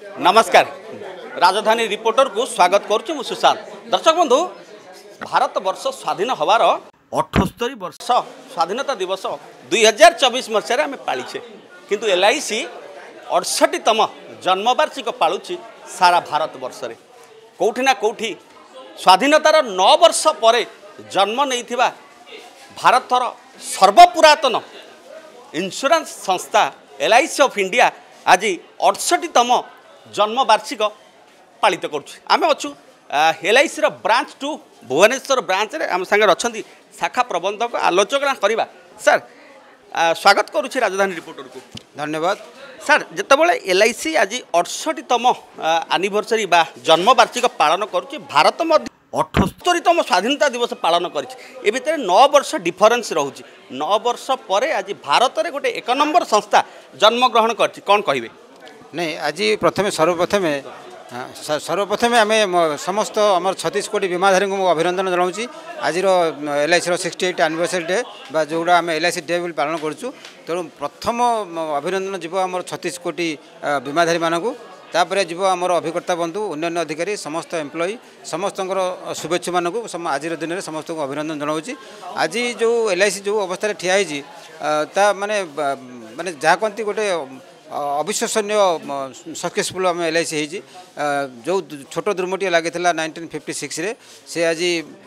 नमस्कार राजधानी रिपोर्टर को स्वागत करुच्ची मु सुशांत। दर्शक बंधु भारत वर्ष स्वाधीन हवार 78 वर्ष स्वाधीनता दिवस 2024 मसीह आम पाचे किंतु LIC 68तम जन्मवार्षिक पालुची सारा भारत वर्ष रे कौठी ना कौठी स्वाधीनतार 9 वर्ष पर जन्म नहीं भारतर सर्वपुरातन इंश्योरेंस संस्था LIC ऑफ इंडिया आज 68तम जन्मवार्षिक पालित करें अच्छु LIC ब्रांच 2 भुवनेश्वर ब्रांच रे आम सागर अच्छा शाखा प्रबंधक आलोचना करवा सर स्वागत करुच्ची राजधानी रिपोर्टर को धन्यवाद सर जितेबाला LIC आज 68तम एनिवर्सरी बा जन्मवार्षिक पालन करुच्ची भारत मध्य 78तम स्वाधीनता दिवस पालन कर भितर 9 वर्ष डिफरेन्स रोचे 9 वर्ष पर आज भारत में गोटे 1 नंबर संस्था जन्मग्रहण कर कौन कहे नहीं आज सर्वप्रथमे आम समस्त आम 36 कोटी बीमाधारी को अभिनंदन जनाऊँ आज LIC 68 एनिवर्सरी डे बा जोड़ा आम LIC डे भी पालन करूँ तेणु प्रथम अभिनंदन जीव आम 36 कोटी बीमाधारी मानक तापर जीव आमर अभिकर्ता बंधु उन्नयन अधिकारी समस्त एम्प्लॉई समस्त शुभेच्छु मानक आज दिन में समस्त को अभिनंदन जनाऊँ आज जो LIC जो अवस्था ठियाई ता माने माने जहाँ कहती गोटे अविश्वसनीय सक्सेसफुल आम LIC जो छोट दुर्मटी लगी 1956 रे से आज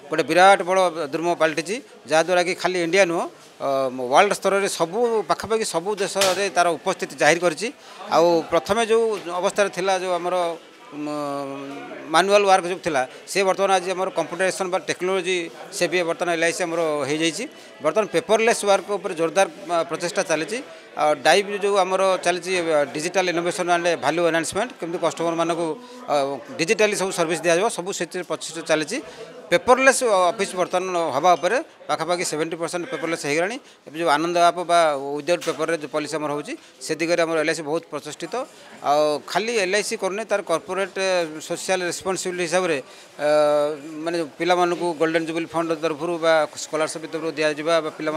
गोटे विराट बड़ दुर्म पलटि जहाद्वारा कि खाली इंडिया नुह वर्ल्ड स्तर में सबू पाखापाखि सबू देश में तार उपस्थिति जाहिर करिछि। आउ प्रथमे जो अवस्था थिला जो आमर मैनुअल वर्क जो थिला से बर्तमान आज आम कंप्यूटराइजेशन बा टेक्नोलोजी से भी बर्तमान LIC आमर हो जाइए बर्तमान पेपरलेस वर्क उपर जोरदार प्रचेषा चली डाइव जो आमर चली digital innovation and value enhancement केमती कस्टमर मानक डिजिटली सब सर्विस दिया सब से प्रचेषा चली पेपरलेस ऑफिस बर्तमान हवा पाखापाखि 70% पेपरलेस हो गलानी जो आनंद आप विदाउट पेपर जो पॉलिसी आम होची से दिगरे आम LIC बहुत प्रतिष्ठित आ खाली LIC करने तार कॉर्पोरेट सोशल रिस्पांसिबिलिटी हिसाब से माने पिला मानकु गोल्डन जुबली फंड तरफ स्कॉलरशिप तरफ दिया पिला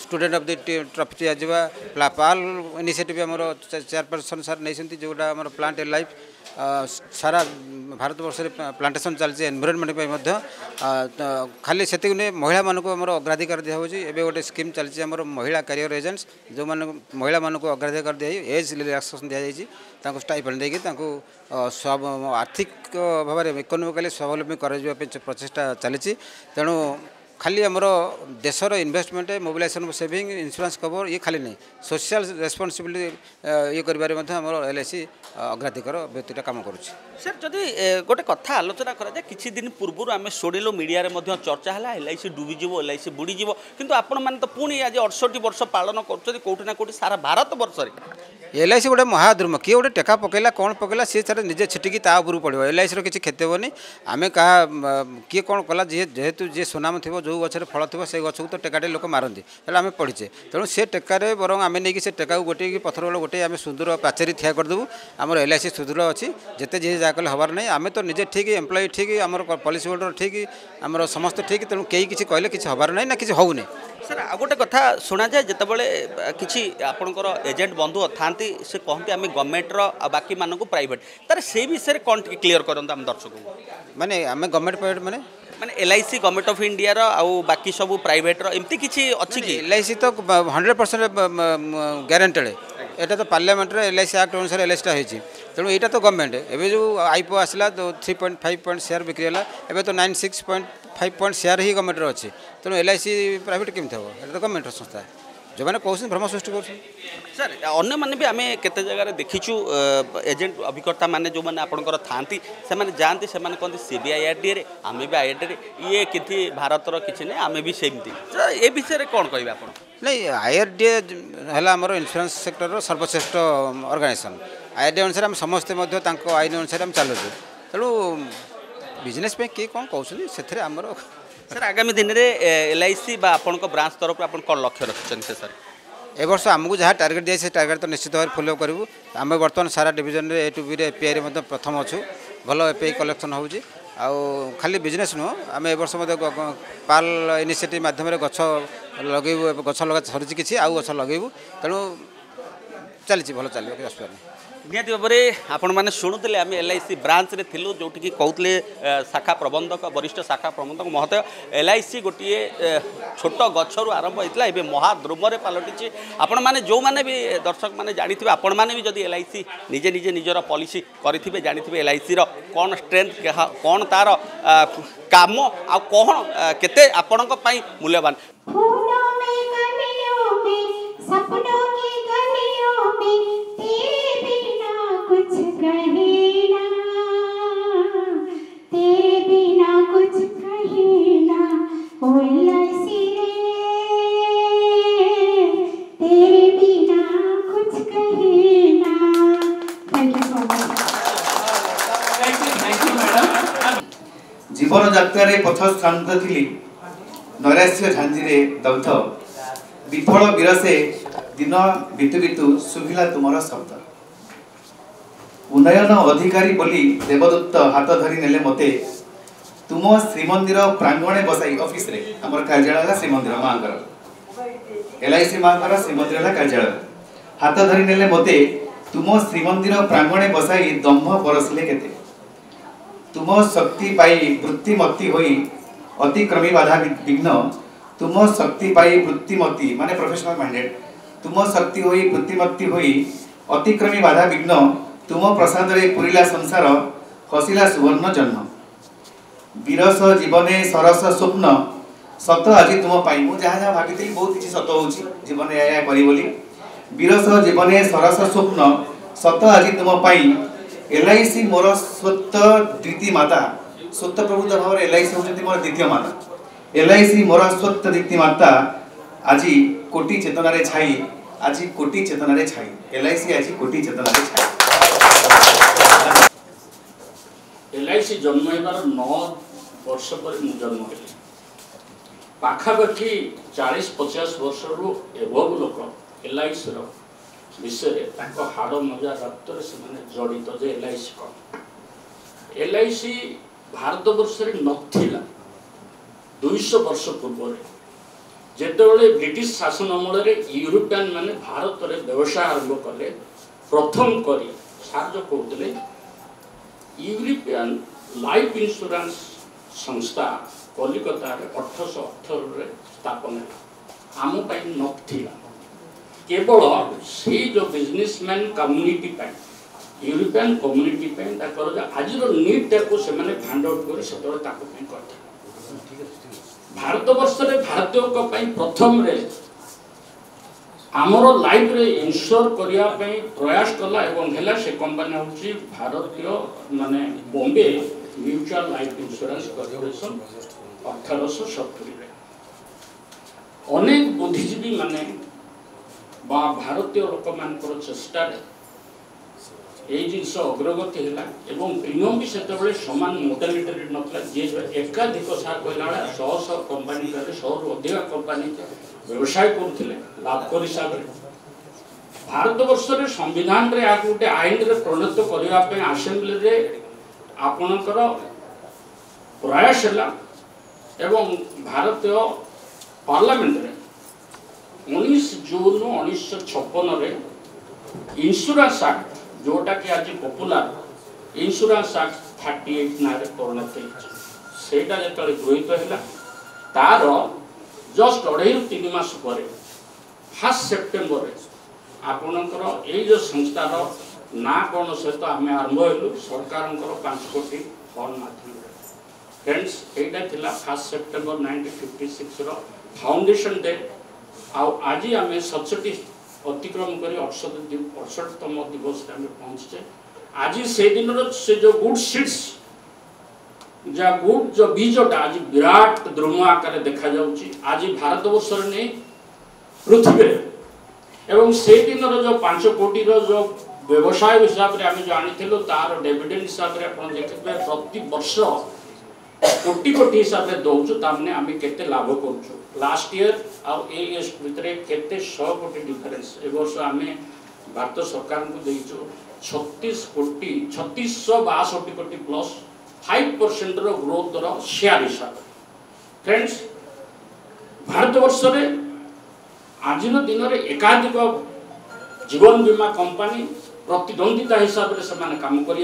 स्टूडेंट ऑफ द ट्रॉफी दिया पाल इनिशिएटिव आम चेयरपर्सन सर नहीं जोटा आम प्लांट लाइफ सारा भारत वर्ष प्लांटेशन चलती एनवायरनमेंट खाली से महिला मानक आम अग्राधिकार दिखाई एवं गोटे स्कीम चलती आम महिला कैरियर एजेंट्स जो महिला मानक अग्राधिकार दिखाई एज रिलैक्सेशन दी स्टाइपेंड देकी आर्थिक भाव में इकोनोमिकली स्वावलम्बी कर प्रचेषा चली तेणु खाली आमर देशर investment mobilisation saving insurance cover ये खाली नहीं सोशल रेस्पॉन्सिबिलिटी ये करिबारे LIC अग्राधिकार व्यक्तिटा काम करुच्ची। सर जदि गोटे कथा आलोचना करा किछि दिन पूर्व आम शोड़िलु मीडिया रे मध्य चर्चा है LIC डुबीज LIC बुड़ीज किंतु आपण मैंने तो पुणी आज 68 वर्ष पालन कर कौटी ना कौटी सारा भारत वर्ष LIC गोटे महाद्रुम किए गोटे टेका पकेला कौन पकेला सी सारे निजे छिटिकी ता उपरू पड़ो LIC किसी क्षति हेनी आम क्या किए कौन कला जेहेतु जी सुनाम थी जो गचर फल थी से गच को तो टेकाटे लोक मारती आम पढ़ीचे तेणु से टेकार बर आम नहीं से टेका गोटे कि पथर वाला गोटे आम सुंदर पाचेरी ठिया करदेबू आम LIC सुदृढ़ अच्छी जिते जी जहाँ कले हबार नहीं आम तो निजे ठीक एम्प्लॉई ठीक आम पॉलिसी होल्डर ठीक आम समस्त ठीक तेणु कई किसी कहले किसी हबार नहीं ना किसी होनी। सर आ गोटे कथा शुणा जाए जितेबाला किसी आपणकर एजेंट बंधु था से कहते आम गवर्नमेंटर बाकी मानक प्राइवेट तार से विषय कौन क्लीयर करते आम दर्शक माने आम गवर्नमेंट प्राइवेट माने LIC गवर्नमेंट ऑफ इंडिया रो आउ बाकी सब प्राइवेट रो एमती किछि अछि कि LIC तो 100% गारंटेड एटा तो पार्लियामेंट रे LIC एक्ट अनुसार LIC टा होइछि तेणु यहाँ तो गवर्नमेंट एवं जो आईपो आसला तो 3.5 पॉइंट शेयर बिक्री है एवं तो 96.5 पॉइंट शेयर ही गवर्नमेंट अच्छी तेणु LIC प्राइवेट केमती हम ये तो गवर्नमेंट संस्था जो मैंने कहते भ्रम सृष्टि कर सर अन्य मैंने भी आम केते जगह देखीचु एजेंट अभिकर्ता माने जो मैंने आपंकर था से जाती से कहते सी भी IRDA रे आम भी IRDA रे ये कि भारतर किसी नहीं आम भी सेमती ये विषय में कौन कहे आप नहीं IRDA है आमर इंश्योरेंस सेक्टर सर्वश्रेष्ठ ऑर्गेनाइजेशन IRDA अनुसार आम समस्ते आईन अनुसार आम चलुचु तेणु बिजनेस किए कौन कहते से आमर सर आगामी दिन में LIC बा आपण ब्रांच तरफ आप कौन लक्ष्य रखिंट सर ए वर्ष आमको जहाँ टार्गेट दिए से टार्गेट तो निश्चित भाव फॉलो करूँ आम बर्तमान सारा डिविजन में A to B रे API रे प्रथम अच्छु भल API कलेक्शन होची आउ खाली बिजनेस नुह आम ए वर्ष पाल इनिशिएटिव माध्यम गछ लगेबू गछ लगा सरी किसी आउ गछ लगेबू तेणु चली भल चलो असुविधा नहीं। निहाती भाव में आपण मैंने शुणुले आम LIC ब्रांच रे थिलु जोटिकी कहते शाखा प्रबंधक वरिष्ठ शाखा प्रबंधक महोदय LIC गोटे छोट गच्छरू आरंभ होता है महाद्रुम पलटि आपण मैंने जो मैंने भी दर्शक मैंने जानी आपण मैंने भी जदि LIC निजे निजे निजर पॉलिसी करेंगे जानी LIC कौन स्ट्रेंथ कौन तार काम आ कौन केते आपण मूल्यवान कुछ कहे ना तेरे बिना कुछ कहे ना ओ LIC तेरे बिना कुछ कहे ना। Thank you so much. Thank you madam. जीवन यात्रा पथ श्रांत थी नैराश्य झांझीरे दग्ध विफल विरसे दिन बितु बितु शुभिला तुमर शब्द उन्नयन अधिकारी बोली देवदत्त हाथ धरी नेले मते तुम श्रीमंदिर प्रांगणे बसाई ऑफिस रे हमर कार्यालय श्रीमंदिर मांकर LIC मांकर श्रीमंदिर कार्यालय हाथ धरी नेले मते तुम श्रीमंदिर प्रांगणे बसाई दम्भ परसले केते तुम शक्ति पाई वृत्तिमती होई अतिक्रमी बाधा विघ्न तुम शक्ति पाई वृत्तिमती माने प्रोफेशनल माइंडेड तुम शक्ति होई वृत्तिमती होई अतिक्रमी बाधा विघ्न तुम प्रसाद रे पुरिला संसार हसिला सुवर्ण जन्म विरस जीवने सरस स्वप्न सत आज तुम पाई मु जहाँ जहाँ भाभी बहुत किसी सत होची जीवन या करी बोली विरस जीवने सरस स्वप्न सत आज तुम पाई LIC मोर स्वत द्वितीय माता स्वत प्रभुत भाव LIC होती मोर द्वितीय माता LIC मोर स्वत द्वितीय माता आज कोटि चेतना रे छाई आज कोटि चेतना रे छाई LIC आज कोटि चेतना रे छाई LIC जन्म होबार 9 वर्ष पर जन्म हेली पाखापाखि 40-50 वर्ष रु एभव लोक LIC रो विषय हाड़ मजा रक्त से जड़ित जे LIC कौन LIC भारत वर्ष नथिला 200 वर्ष पूर्व जेतेबेले ब्रिटिश शासन अमल यूरोपियन माने भारत रे व्यवसाय आरंभ कले प्रथम करी सार जो कहते यूरोपियन लाइफ इंश्योरेंस संस्था कलिकता 1818 स्थापन है आम नथिला केवल से जो बिजनेसमैन कम्युनिटी यूरोपियन कम्युनिटी आज नीड टाक से फाइंड आउट कर भारत वर्ष भारतीय प्रथम रे आमर लाइफ रे इंश्योर करने प्रयास कला एवं से कंपनी हूँ भारतीय माने Bombay mutual life insurance corporation 1870 अनेक बुद्धिजीवी माने भारतीय लोक मान चेष्टा यही जिनस अग्रगति है प्रीमियम भी से सामान मोडालिटी नाला जी एकाधिक सार कहला 100 कंपानी 100 रु अधिक कंपानी व्यवसाय करते लाभ कर हिसाब से भारत वर्ष संविधान रे आग गोटे आईन रे परिणत करने आसेम्बली रे आपणकर प्रयास है एवं भारतीय पार्लियामेंट रे 19 जून 1956 रे इंश्योरेंस एक्ट जोटा कि आज पॉपुलर इंश्योरेंस एक्ट 38 ना परिणत होता जो गृहित है तार जस्ट 2.5-3 मास पर 1 सेप्टेम्बर आपणकर ये जो संस्थार ना कौन सहित आम आरंभ हलु सरकार 5 कोटी फंड माध्यम फ्रेंड्स यहाँ 1 सेप्टेम्बर 1956 फाउंडेशन डे आज आम 67 अतिक्रम कर 68तम दिवस पहुँचे आज से दिन से जो गुड सीड्स जा गुड जो बीजटा आज विराट द्रुम आकार देखा जाउची आज भारत वर्ष नहीं पृथ्वी एवं से दिन जो 5 कोटी जो व्यवसाय हिसाब से आम जो आनी तार डिविडेंड हिसाब से आप देखते प्रति वर्ष कोटी कोटी हिसाब से दौचु तामने आम केते लाभ करूँ लास्ट ईयर आउ एस भितर केते 100 कोटी डिफरेंस ए वर्ष आम भारत सरकार को देचु 3662 कोटी प्लस 5% ग्रोथ दर शेयर हिसाब फ्रेंड्स भारत वर्ष आज दिन में एकाधिक जीवन बीमा कंपनी प्रतिद्वंदिता हिसाब से काम कर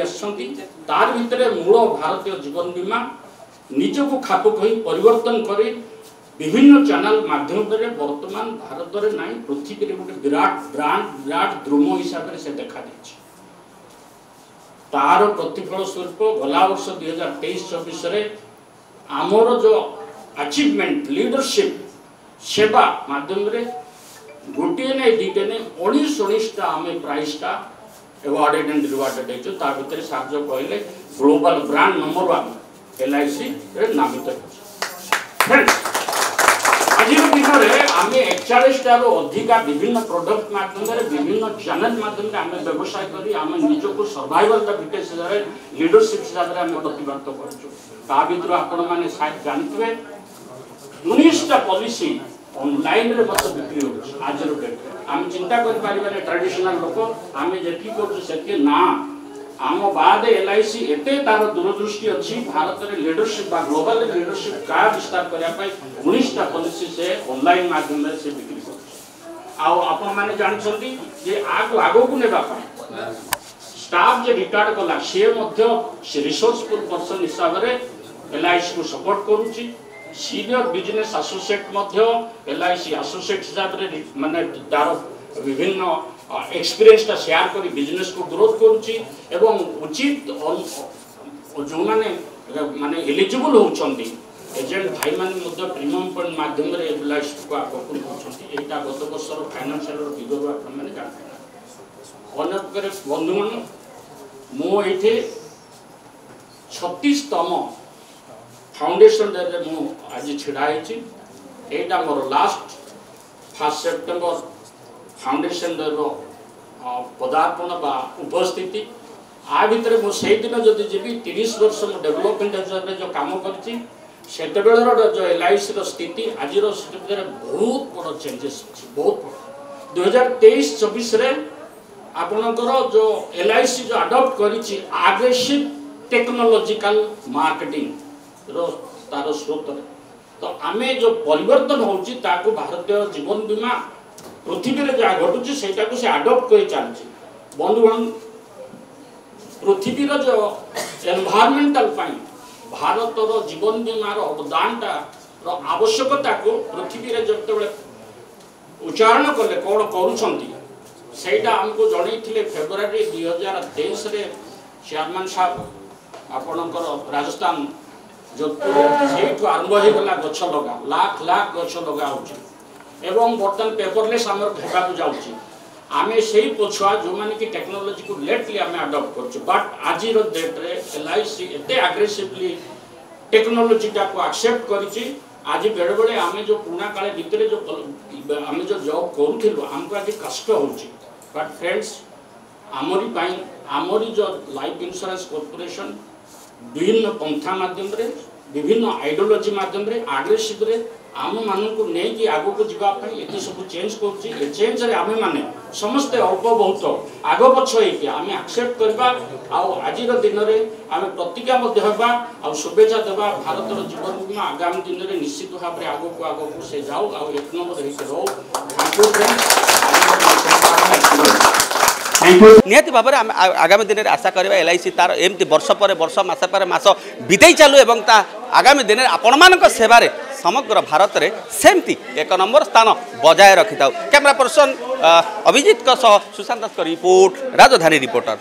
तार भितर मूल भारतीय जीवन बीमा निजक खाप खई परिवर्तन कर विभिन्न चैनल माध्यम वर्तमान भारत में ना पृथ्वी में गोटे विराट ब्रांड विराट द्रुम हिसाब से देखा तार प्रतिफल स्वरूप गला वर्ष 2023-24 आमर जो अचीवमेंट लीडरशिप सेवा माध्यम गोटे नहीं दुटे नहीं 19 आम प्राइजटा अवार्डेड एंड रिवार्डेड भितर सार जो कहले ग्लोबल ब्रांड नंबर 1 LIC नामित आज दिन में आम 41 अधिका विभिन्न प्रोडक्ट माध्यम विभिन्न चैनल माध्यम आम व्यवसाय कर आम निजक सर्वाइवल लीडरशिप हिसाब से प्रतिबद्ध कर आपण मैंने शायद जानते 19टा पॉलिसी ऑनलाइन रे मत बिक्री हो आज डेट आम चिंता कर पारे ट्रेडिशनल लोक आम जी कर ना आम बाद LIC एते तार दूरदृष्टि अच्छी भारत में लीडरशिप बा ग्लोबल लीडरशिप का विस्तार करने 19टा पॉलिसी से ऑनलाइन माध्यम से बिक्री कर जानते जे आगो को नेबा स्टाफ जे रिटायर्ड कला से रिसोर्सफुल पर्सन हिसाब से LIC को सपोर्ट करूची senior business associate LIC associate हिसाब से माने तार विभिन्न एक्सपीरियंस टा शेयर करी बिजनेस को ग्रोथ करूची एवं उचित जो माने एलिजिबल होचंती एजेंट भाई माने प्रीमियम पॉइंट माध्यम रे LIC को आगो होचंती एटा गत वर्षर फाइनेंशियल फिगर आपण माने जानते अनेक करे बंधुगण मो एथे 36तम फाउंडेशन डे रे मो आज छिड़ाई छी एटा more last 1 September foundation day रो पदार्पण बा उपस्थिति आ भितर मो से दिन जदि जीवी 30 वर्ष मो डेवलपमेंट हिसाब से जो काम करछि सेते बेलर जो LIC रो स्थिति आज रो स्थिति रे बहुत बड़ चेंजेस अछि बहुत 2023-24 रे आपनकर जो LIC जो अडॉप्ट करिछि एग्रेसिव टेक्नोलॉजिकल मार्केटिंग रो तार स्रोत तो आमे जो परिवर्तन होछि ताको भारतीय जीवन बीमा पृथ्वी में जहाँ घटुची से आडप्ट कर चलती बंधुगण पृथ्वी जो एनवायरमेंटल भारत जीवन बीमार अवदान आवश्यकता को पृथ्वी में जो उच्चारण कले कौन करा आमको जनई फेब्रुआरी 2023 चेयरमैन साहब आपणकर राजस्थान जोधपुर से आरंभ होगा गछ लगा लाख लाख गछ लगा एवं बर्तमान पेपरलेस आम होगा जाऊँगी आम से पछुआ जो मैंने कि टेक्नोलोजी को लेटली आम अडप्ट कर बट आज डेट्रे LIC एते आग्रेसिवली टेक्नोलोजीटा को एक्सेप्ट करी आज बेले बेले आम जो पुराना काले भितर जो आम जो जॉब करूँ आमको आज कष्ट हो बट फ्रेंड्स आमरी जो लाइफ इंश्योरेंस कॉर्पोरेशन विभिन्न पंथा माध्यम विभिन्न आइडियोलॉजी माध्यम आग्रेसिव आम मानू नहीं आग को जावाई ये सब चेंज कर चेंज रे आम मैंने समस्ते अल्प बहुत आग पछ आम एक्सेप्ट करवा आज दिन में आम प्रतिज्ञा आ शुभेच्छा देवा भारत जीवन बीमा आगामी दिन में निश्चित भाव में आग को से जाऊ आ एक नंबर निहाती भाव में आगामी दिन में आशा करवा LIC तार एमती वर्ष पर वर्ष मास पर मास बीतई चलू एवं आगामी दिन में आपण मान सेवार समग्र भारत में सेमती एक नंबर स्थान बजाय रखी था। कैमरा पर्सन अभिजीत सुशांत दास रिपोर्ट राजधानी रिपोर्टर।